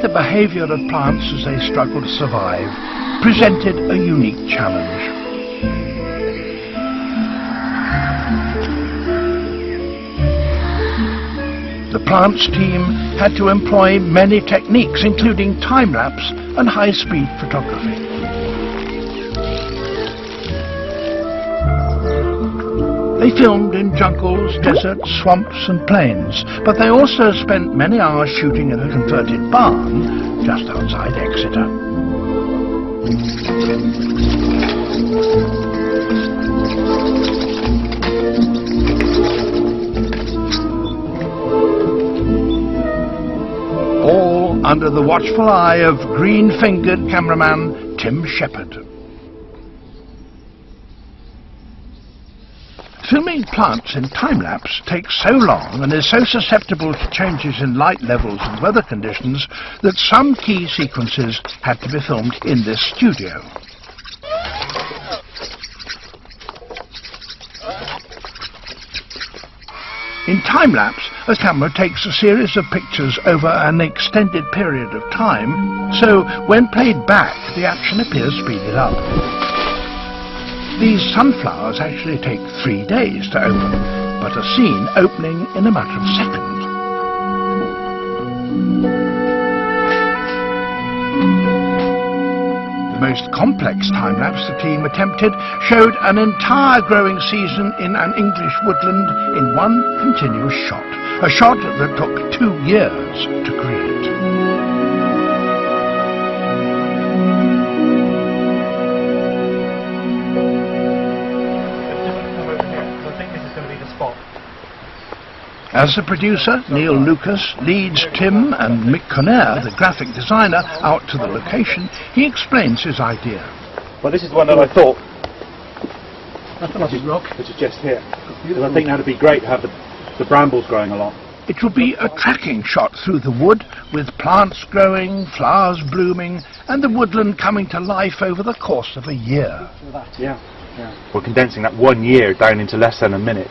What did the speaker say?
the behaviour of plants as they struggle to survive presented a unique challenge. The plants team had to employ many techniques, including time-lapse and high-speed photography. They filmed in jungles, deserts, swamps and plains, but they also spent many hours shooting in a converted barn just outside Exeter. All under the watchful eye of green-fingered cameraman Tim Shepherd. Filming plants in time-lapse takes so long and is so susceptible to changes in light levels and weather conditions that some key sequences had to be filmed in this studio. In time-lapse, a camera takes a series of pictures over an extended period of time, so when played back, the action appears speeded up. These sunflowers actually take 3 days to open, but are seen opening in a matter of seconds. The most complex time-lapse the team attempted showed an entire growing season in an English woodland in one continuous shot, a shot that took 2 years to create. As the producer, Neil Lucas, leads Tim and Mick Conner, the graphic designer, out to the location, he explains his idea. Well, this is the one that I thought, that's a lovely rock, which is just here. Because I think that would be great to have the brambles growing along. It will be a tracking shot through the wood, with plants growing, flowers blooming, and the woodland coming to life over the course of a year. Yeah. We're condensing that 1 year down into less than a minute.